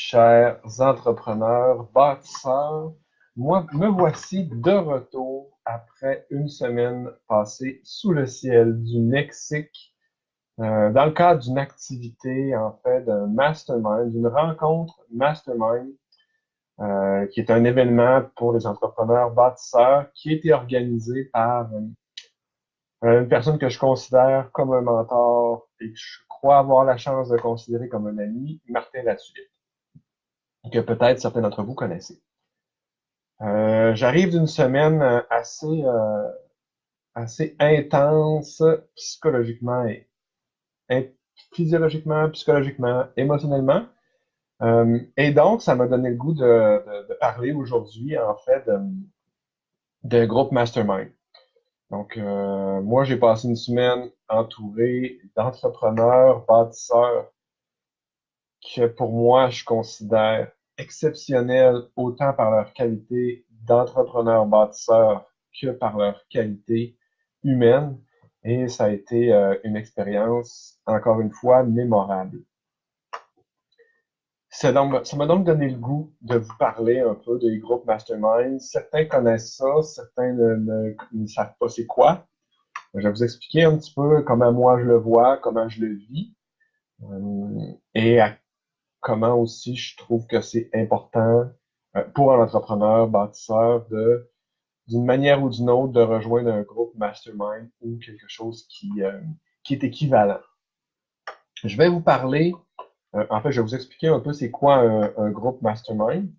chers entrepreneurs, bâtisseurs. Me voici de retour après une semaine passée sous le ciel du Mexique, dans le cadre d'une activité, en fait, d'un mastermind, d'une rencontre mastermind, qui est un événement pour les entrepreneurs bâtisseurs qui a été organisé par une personne que je considère comme un mentor et que je crois avoir la chance de considérer comme un ami, Martin Latulippe, que peut-être certains d'entre vous connaissez. J'arrive d'une semaine assez intense psychologiquement et physiologiquement, psychologiquement, émotionnellement. Et donc, ça m'a donné le goût de parler aujourd'hui, en fait, d'un groupe mastermind. Donc, moi, j'ai passé une semaine entouré d'entrepreneurs, bâtisseurs, que pour moi, je considère exceptionnels autant par leur qualité d'entrepreneurs bâtisseurs que par leur qualité humaine. Et ça a été une expérience, encore une fois, mémorable. Ça m'a donc donné le goût de vous parler un peu des groupes mastermind. Certains connaissent ça, certains ne savent pas c'est quoi. Je vais vous expliquer un petit peu comment moi je le vois, comment je le vis, et comment aussi je trouve que c'est important pour un entrepreneur bâtisseur d'une manière ou d'une autre, de rejoindre un groupe mastermind ou quelque chose qui est équivalent. Je vais vous parler, en fait, je vais vous expliquer un peu c'est quoi un groupe mastermind.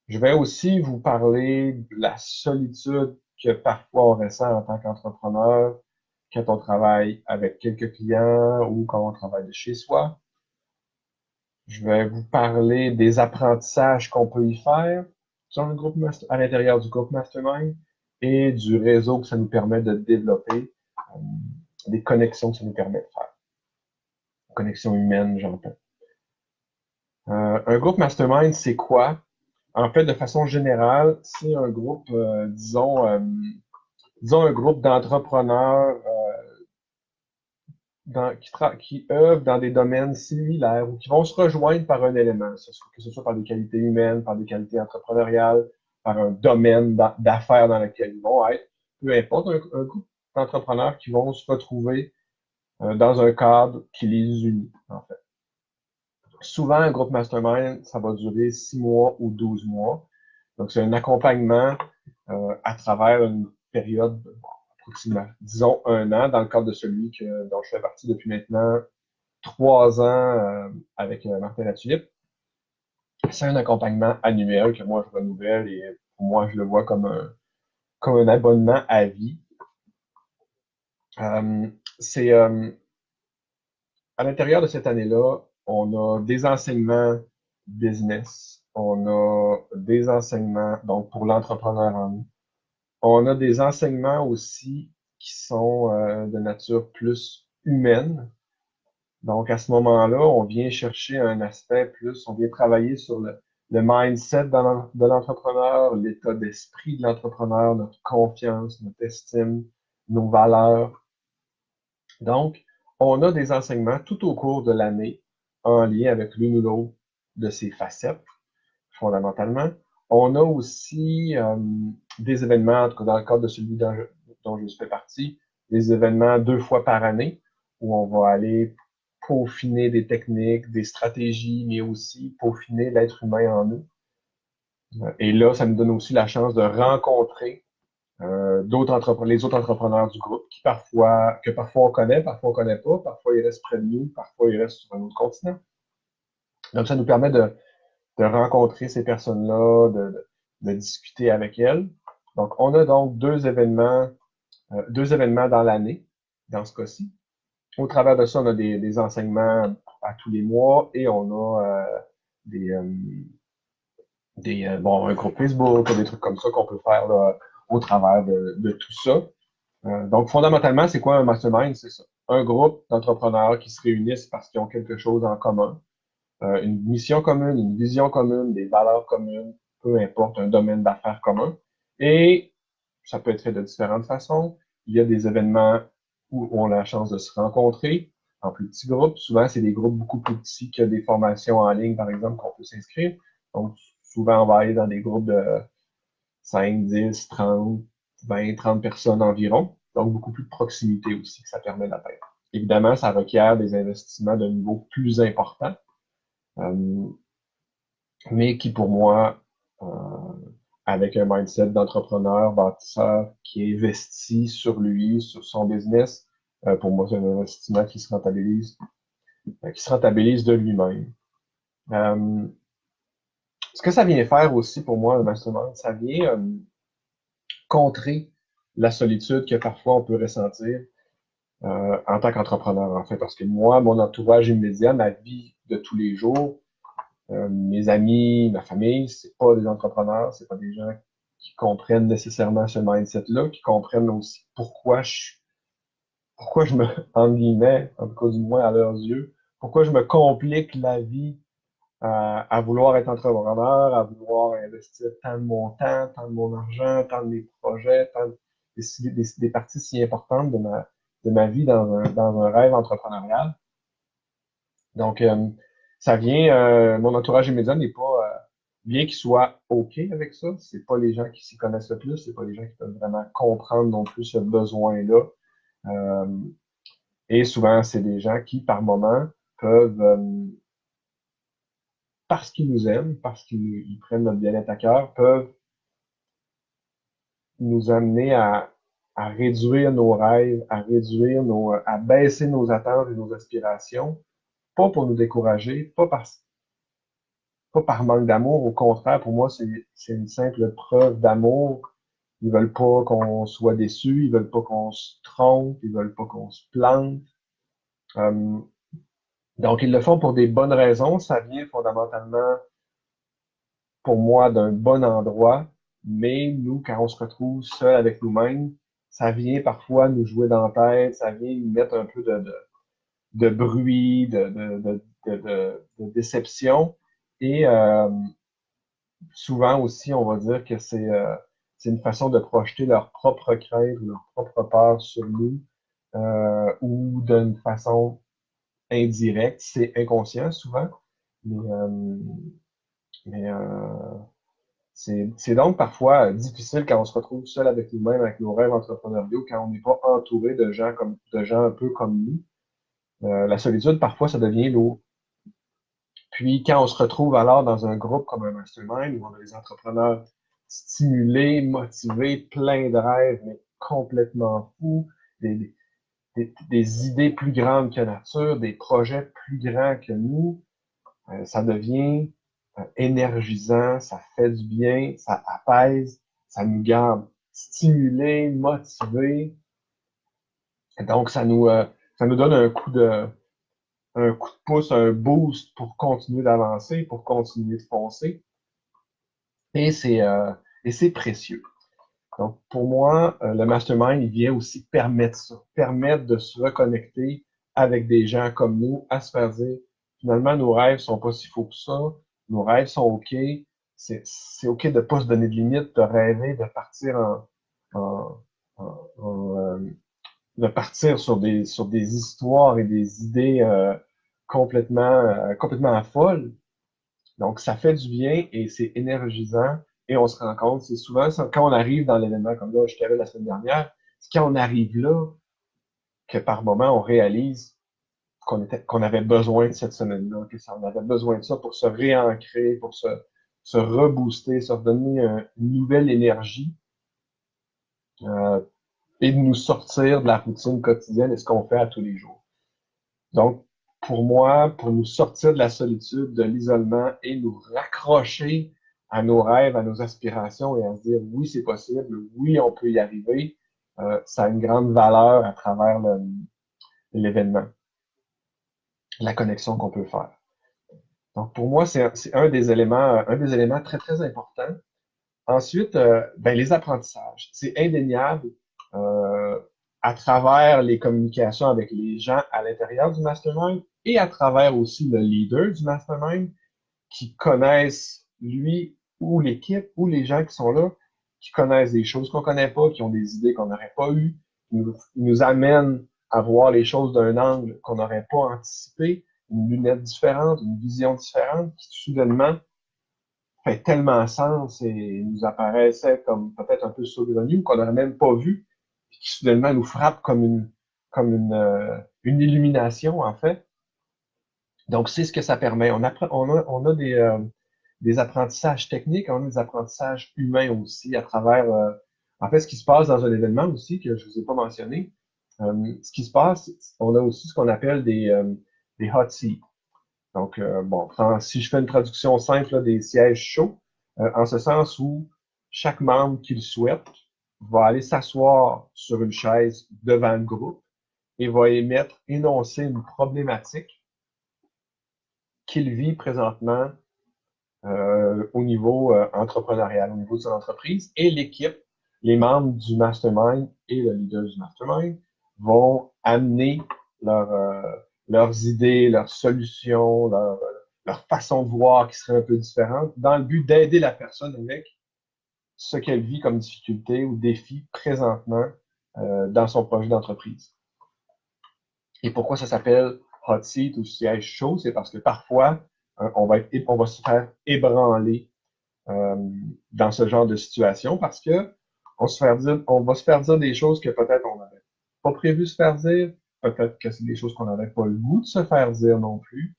Je vais aussi vous parler de la solitude que parfois on ressent en tant qu'entrepreneur quand on travaille avec quelques clients ou quand on travaille de chez soi. Je vais vous parler des apprentissages qu'on peut y faire sur le groupe à l'intérieur du groupe Mastermind et du réseau que ça nous permet de développer, des connexions que ça nous permet de faire. Connexions humaines, j'entends. Un groupe Mastermind, c'est quoi? En fait, de façon générale, c'est un groupe, disons un groupe d'entrepreneurs qui œuvrent dans des domaines similaires ou qui vont se rejoindre par un élément, que ce soit par des qualités humaines, par des qualités entrepreneuriales, par un domaine d'affaires dans lequel ils vont être, peu importe, un groupe d'entrepreneurs qui vont se retrouver dans un cadre qui les unit, en fait. Souvent, un groupe mastermind, ça va durer 6 mois ou 12 mois. Donc, c'est un accompagnement à travers une période approximativement, disons, 1 an, dans le cadre de celui dont je fais partie depuis maintenant 3 ans avec Martin Latulippe. C'est un accompagnement annuel que moi je renouvelle et pour moi je le vois comme un abonnement à vie. Euh, c'est à l'intérieur de cette année-là, on a des enseignements business, on a des enseignements donc pour l'entrepreneur en nous. On a des enseignements aussi qui sont de nature plus humaine. Donc, à ce moment-là, on vient chercher un aspect plus, on vient travailler sur le mindset de l'entrepreneur, l'état d'esprit de l'entrepreneur, notre confiance, notre estime, nos valeurs. Donc, on a des enseignements tout au cours de l'année en lien avec l'une ou l'autre de ces facettes, fondamentalement. On a aussi des événements, en tout cas dans le cadre de celui dont je fais partie, des événements 2 fois par année où on va aller peaufiner des techniques, des stratégies, mais aussi peaufiner l'être humain en nous. Et là, ça nous donne aussi la chance de rencontrer les autres entrepreneurs du groupe que parfois on connaît pas, parfois ils restent près de nous, parfois ils restent sur un autre continent. Donc, ça nous permet de rencontrer ces personnes-là, de discuter avec elles. Donc, on a donc deux événements dans l'année, dans ce cas-ci. Au travers de ça, on a des enseignements à tous les mois et on a des, un groupe Facebook, des trucs comme ça qu'on peut faire là, au travers de tout ça. Donc, fondamentalement, c'est quoi un mastermind? C'est ça. Un groupe d'entrepreneurs qui se réunissent parce qu'ils ont quelque chose en commun. Une mission commune, une vision commune, des valeurs communes, peu importe, un domaine d'affaires commun. Et ça peut être fait de différentes façons. Il y a des événements où on a la chance de se rencontrer. en plus petits groupes. Souvent, c'est des groupes beaucoup plus petits que des formations en ligne, par exemple, qu'on peut s'inscrire. Donc, souvent, on va aller dans des groupes de 5, 10, 30, 20, 30 personnes environ. Donc, beaucoup plus de proximité aussi que ça permet d'atteindre. Évidemment, ça requiert des investissements de niveau plus important, euh, mais qui, pour moi, euh, avec un mindset d'entrepreneur, bâtisseur, qui investit sur lui, sur son business, pour moi, c'est un investissement qui se rentabilise de lui-même. Euh, Ce que ça vient faire aussi pour moi, le mastermind, ça vient contrer la solitude que parfois on peut ressentir en tant qu'entrepreneur, en fait. Parce que moi, mon entourage immédiat, ma vie de tous les jours, mes amis, ma famille, c'est pas des entrepreneurs, c'est pas des gens qui comprennent nécessairement ce mindset-là, qui comprennent aussi pourquoi je me, en guillemets, en tout cas du moins à leurs yeux, pourquoi je me complique la vie à vouloir être entrepreneur, à vouloir investir tant de mon temps, tant de mon argent, tant de mes projets, tant de, des parties si importantes de ma vie dans un rêve entrepreneurial. Donc, ça vient, mon entourage immédiat n'est pas, bien qu'il soit OK avec ça, c'est pas les gens qui s'y connaissent le plus, c'est pas les gens qui peuvent vraiment comprendre non plus ce besoin-là. Euh, et souvent, c'est des gens qui, par moment, peuvent, parce qu'ils nous aiment, parce qu'ils prennent notre bien-être à cœur, peuvent nous amener à réduire nos rêves, à baisser nos attentes et nos aspirations, pas pour nous décourager, pas par manque d'amour, au contraire, pour moi, c'est une simple preuve d'amour. Ils veulent pas qu'on soit déçus, ils veulent pas qu'on se trompe, ils veulent pas qu'on se plante. Euh, donc, ils le font pour des bonnes raisons. Ça vient fondamentalement pour moi, d'un bon endroit, mais nous, quand on se retrouve seul avec nous-mêmes, ça vient parfois nous jouer dans la tête, ça vient nous mettre un peu de bruit, de déception. Et souvent aussi, on va dire que c'est une façon de projeter leur propre crainte ou leur propre peur sur nous, ou d'une façon indirecte. C'est inconscient souvent, mais, euh, mais c'est donc parfois difficile quand on se retrouve seul avec nous-mêmes, avec nos rêves entrepreneuriaux, quand on n'est pas entouré de gens un peu comme nous. La solitude, parfois, ça devient lourd. Puis, quand on se retrouve alors dans un groupe comme un mastermind, où on a des entrepreneurs stimulés, motivés, pleins de rêves, mais complètement fous, des, des idées plus grandes que nature, des projets plus grands que nous, ça devient énergisant, ça fait du bien, ça apaise, ça nous garde stimulés, motivés. Et donc, ça nous donne un coup de pouce, un boost pour continuer d'avancer, pour continuer de foncer. Et c'est précieux. Donc, pour moi, le mastermind, il vient aussi permettre ça, permettre de se reconnecter avec des gens comme nous, à se faire dire, finalement, nos rêves sont pas si faux que ça, nos rêves sont OK, c'est OK de pas se donner de limites, de rêver, de partir en, de partir sur des histoires et des idées complètement folles. Donc, ça fait du bien et c'est énergisant et on se rend compte, c'est souvent quand on arrive dans l'événement comme là, je t'avais la semaine dernière, c'est quand on arrive là que par moment on réalise qu'on avait besoin de cette semaine-là, on avait besoin de ça pour se réancrer, pour se rebooster, se redonner une nouvelle énergie euh, et de nous sortir de la routine quotidienne et ce qu'on fait à tous les jours. Donc, pour moi, pour nous sortir de la solitude, de l'isolement et nous raccrocher à nos rêves, à nos aspirations et à se dire oui, c'est possible, oui, on peut y arriver, ça a une grande valeur à travers l'événement, la connexion qu'on peut faire. Donc, pour moi, c'est un des éléments très, très importants. Ensuite, ben, les apprentissages. C'est indéniable euh, à travers les communications avec les gens à l'intérieur du mastermind et à travers aussi le leader du mastermind qui connaissent lui ou l'équipe ou les gens qui sont là, qui connaissent des choses qu'on connaît pas, qui ont des idées qu'on n'aurait pas eues, qui nous amènent à voir les choses d'un angle qu'on n'aurait pas anticipé, une lunette différente, une vision différente, qui soudainement fait tellement sens et nous apparaissait comme peut-être un peu saugrenu ou qu'on n'aurait même pas vu, puis qui soudainement nous frappe comme une illumination, en fait. Donc, c'est ce que ça permet. On a des apprentissages techniques, on a des apprentissages humains aussi à travers, en fait, ce qui se passe dans un événement aussi que je vous ai pas mentionné. Ce qui se passe, on a aussi ce qu'on appelle des hot seats. Donc, bon, si je fais une traduction simple là, des sièges chauds, en ce sens où chaque membre qui le souhaite va aller s'asseoir sur une chaise devant le groupe et va énoncer une problématique qu'il vit présentement au niveau entrepreneurial, au niveau de son entreprise. Et l'équipe, les membres du mastermind et le leader du mastermind vont amener leurs idées, leurs solutions, leur façon de voir qui serait un peu différente, dans le but d'aider la personne avec ce qu'elle vit comme difficulté ou défi présentement dans son projet d'entreprise. Et pourquoi ça s'appelle hot seat ou siège chaud? C'est parce que parfois, on va se faire ébranler euh, dans ce genre de situation parce que on va se faire dire des choses que peut-être on n'avait pas prévu de se faire dire, peut-être que c'est des choses qu'on n'avait pas le goût de se faire dire non plus.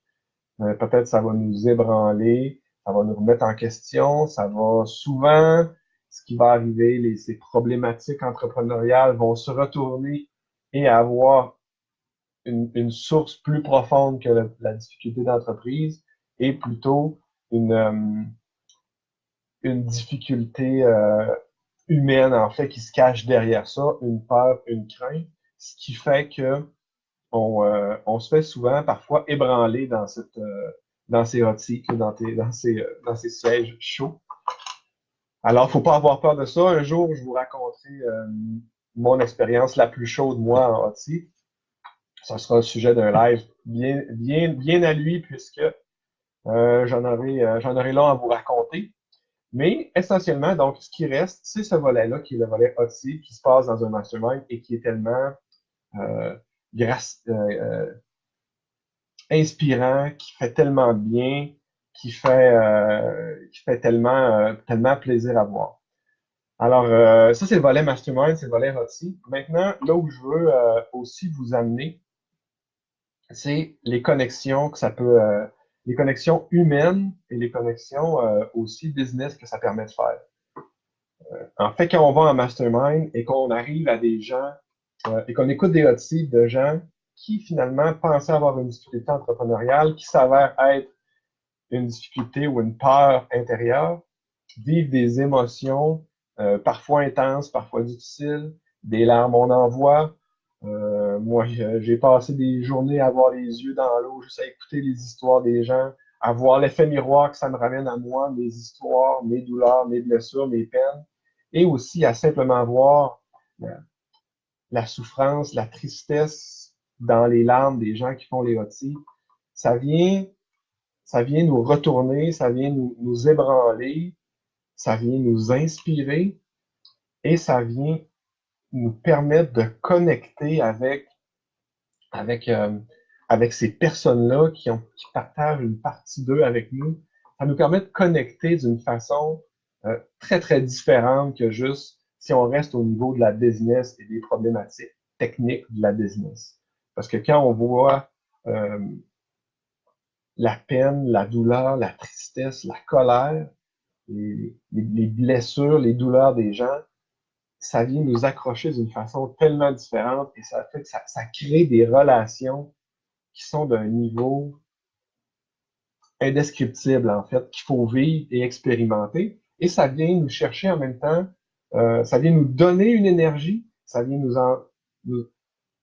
Peut-être ça va nous ébranler, ça va nous remettre en question, ça va souvent, ce qui va arriver, ces problématiques entrepreneuriales vont se retourner et avoir une source plus profonde que la difficulté d'entreprise et plutôt une difficulté humaine, en fait, qui se cache derrière ça, une peur, une crainte, ce qui fait que on se fait souvent, parfois, ébranler dans ces hot seats, dans ces sièges chauds. Alors, faut pas avoir peur de ça. Un jour, je vous raconterai mon expérience la plus chaude, moi, en hot seat. Ça sera le sujet d'un live bien à lui, puisque j'en aurai long à vous raconter. Mais essentiellement, donc, ce qui reste, c'est ce volet-là, qui est le volet hot seat, qui se passe dans un mastermind et qui est tellement euh, inspirant, qui fait tellement bien, qui fait tellement plaisir à voir. Alors, ça, c'est le volet mastermind, c'est le volet hot seat. Maintenant, là où je veux aussi vous amener, c'est les connexions que ça peut, les connexions humaines et les connexions aussi business que ça permet de faire. En fait, quand on va en mastermind et qu'on arrive à des gens et qu'on écoute des hot seats de gens qui finalement pensaient avoir une difficulté entrepreneuriale, qui s'avère être une difficulté ou une peur intérieure, vivent des émotions parfois intenses, parfois difficiles, des larmes on en voit. Moi, j'ai passé des journées à avoir les yeux dans l'eau, juste à écouter les histoires des gens, à voir l'effet miroir que ça me ramène à moi, mes histoires, mes douleurs, mes blessures, mes peines, et aussi à simplement voir la souffrance, la tristesse dans les larmes des gens qui font les hot seats. Ça vient, ça vient nous retourner, ça vient nous ébranler, ça vient nous inspirer et ça vient nous permettre de connecter avec, euh, avec ces personnes-là qui partagent une partie d'eux avec nous. Ça nous permet de connecter d'une façon très, très différente que juste si on reste au niveau de la business et des problématiques techniques de la business. Parce que quand on voit euh, la peine, la douleur, la tristesse, la colère, les blessures, les douleurs des gens, ça vient nous accrocher d'une façon tellement différente et ça fait que ça crée des relations qui sont d'un niveau indescriptible, en fait, qu'il faut vivre et expérimenter. Et ça vient nous chercher en même temps, ça vient nous donner une énergie, ça vient nous,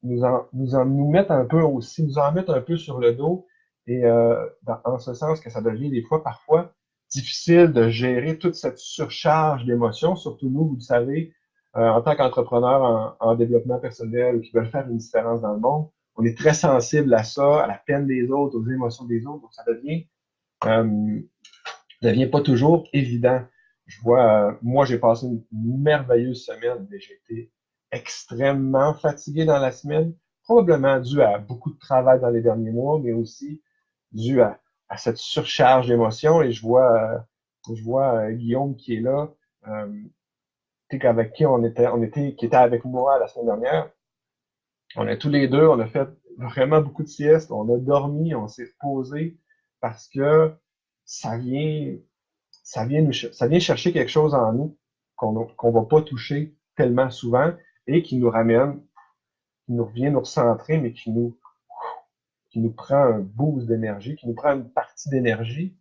nous mettre un peu aussi, nous en mettre un peu sur le dos, et en ce sens que ça devient des fois parfois difficile de gérer toute cette surcharge d'émotions, surtout nous, vous le savez, en tant qu'entrepreneur en développement personnel ou qui veulent faire une différence dans le monde, on est très sensible à ça, à la peine des autres, aux émotions des autres, donc ça devient pas toujours évident. Je vois, moi, j'ai passé une merveilleuse semaine, mais j'ai été extrêmement fatigué dans la semaine, probablement dû à beaucoup de travail dans les derniers mois, mais aussi dû à cette surcharge d'émotions. Et je vois Guillaume qui est là, avec qui qui était avec moi la semaine dernière. On a tous les deux, on a fait vraiment beaucoup de siestes, on a dormi, on s'est reposé parce que ça vient, ça vient chercher quelque chose en nous qu'on va pas toucher tellement souvent et qui nous ramène, qui nous revient nous recentrer, mais qui nous prend un boost d'énergie, qui nous prend une partie d'énergie,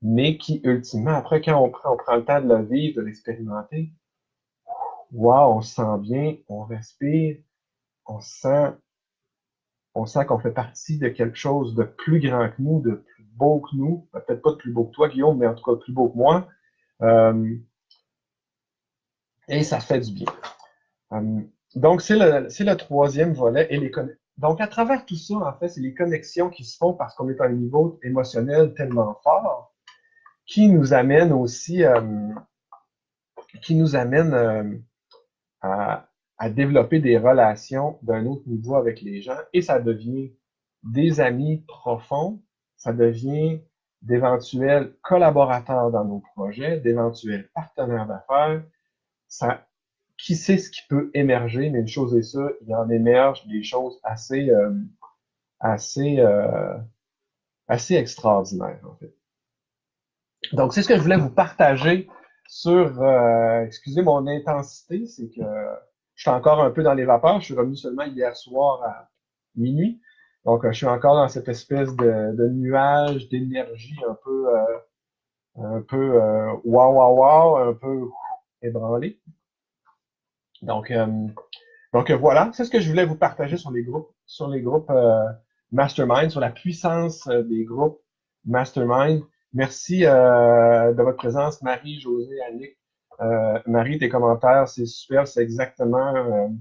mais qui, ultimement, après, quand on prend le temps de le vivre, de l'expérimenter, wow, on se sent bien, on respire, on sent, on sent qu'on fait partie de quelque chose de plus grand que nous, de plus beau que nous. Peut-être pas de plus beau que toi, Guillaume, mais en tout cas plus beau que moi. Et ça fait du bien. Donc, c'est le troisième volet. Donc, à travers tout ça, en fait, c'est les connexions qui se font parce qu'on est à un niveau émotionnel tellement fort qui nous amène aussi, qui nous amène à développer des relations d'un autre niveau avec les gens et ça devient des amis profonds, ça devient d'éventuels collaborateurs dans nos projets, d'éventuels partenaires d'affaires. Ça, qui sait ce qui peut émerger, mais une chose est sûre, il en émerge des choses assez, assez extraordinaires, en fait. Donc, c'est ce que je voulais vous partager sur, excusez mon intensité, c'est que je suis encore un peu dans les vapeurs. Je suis revenu seulement hier soir à minuit. Donc, je suis encore dans cette espèce de nuage d'énergie un peu wow, wow, wow, un peu ébranlé. Donc, voilà, c'est ce que je voulais vous partager sur les groupes Mastermind, sur la puissance des groupes Mastermind. Merci de votre présence, Marie, José, Annick. Marie, tes commentaires, c'est super, c'est exactement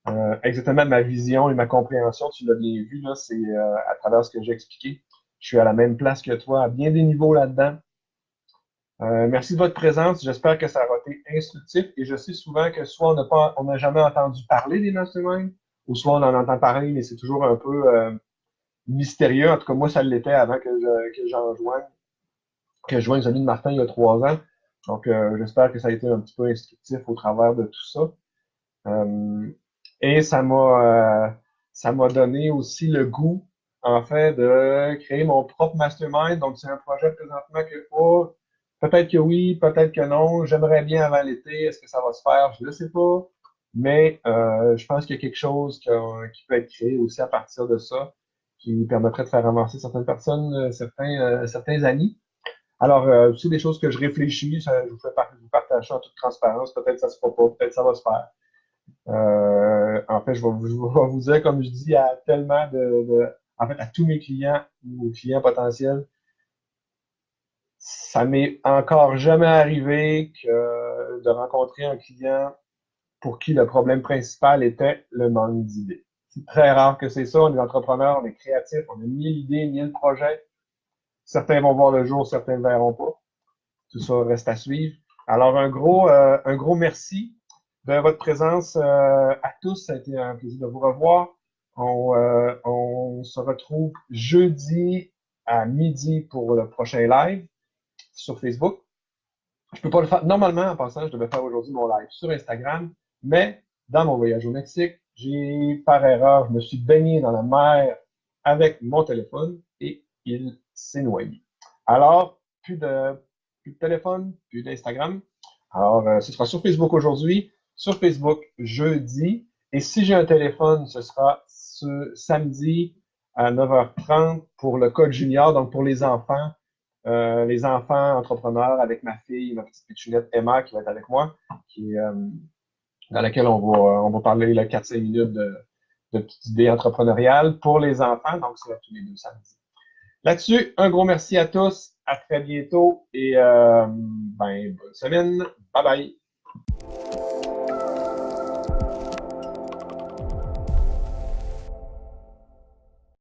ma vision et ma compréhension. Tu l'as bien vu, là, c'est à travers ce que j'ai expliqué. Je suis à la même place que toi, à bien des niveaux là-dedans. Merci de votre présence. J'espère que ça aura été instructif. Et je sais souvent que soit on n'a jamais entendu parler des masterminds, ou soit on en entend parler, mais c'est toujours un peu mystérieux. En tout cas, moi, ça l'était avant que j'en joigne, que je joigne celui de Martin il y a 3 ans. Donc, j'espère que ça a été un petit peu instructif au travers de tout ça. Et ça m'a donné aussi le goût, en fait, de créer mon propre mastermind. Donc, c'est un projet présentement que, oh, peut-être que oui, peut-être que non. J'aimerais bien avant l'été. Est-ce que ça va se faire? Je ne sais pas. Mais je pense qu'il y a quelque chose qui peut être créé aussi à partir de ça, qui permettrait de faire avancer certaines personnes, certains amis. Alors, c'est des choses que je réfléchis. Je vous partage ça en toute transparence. Peut-être que ça se fera pas, peut-être que ça va se faire. En fait, je vais vous dire, comme je dis à tellement en fait, à tous mes clients ou clients potentiels, ça m'est encore jamais arrivé de rencontrer un client pour qui le problème principal était le manque d'idées. C'est très rare que c'est ça. On est entrepreneurs, on est créatifs, on a 1000 idées, 1000 projets. Certains vont voir le jour, certains ne verront pas. Tout ça reste à suivre. Alors, un gros merci de votre présence à tous. Ça a été un plaisir de vous revoir. On se retrouve jeudi à midi pour le prochain live sur Facebook. Je peux pas le faire. Normalement, en passant, je devais faire aujourd'hui mon live sur Instagram, mais dans mon voyage au Mexique, par erreur, je me suis baigné dans la mer avec mon téléphone et il s'est noyé. Alors, plus de téléphone, plus d'Instagram. Alors, ce sera sur Facebook aujourd'hui, sur Facebook jeudi. Et si j'ai un téléphone, ce sera ce samedi à 9h30 pour le code junior, donc pour les enfants entrepreneurs avec ma fille, ma petite pitchounette Emma qui va être avec moi, dans laquelle on va parler 4-5 minutes de petites idées entrepreneuriales pour les enfants. Donc, c'est tous les 2 samedis. Là-dessus, un gros merci à tous. À très bientôt et bonne semaine. Bye bye.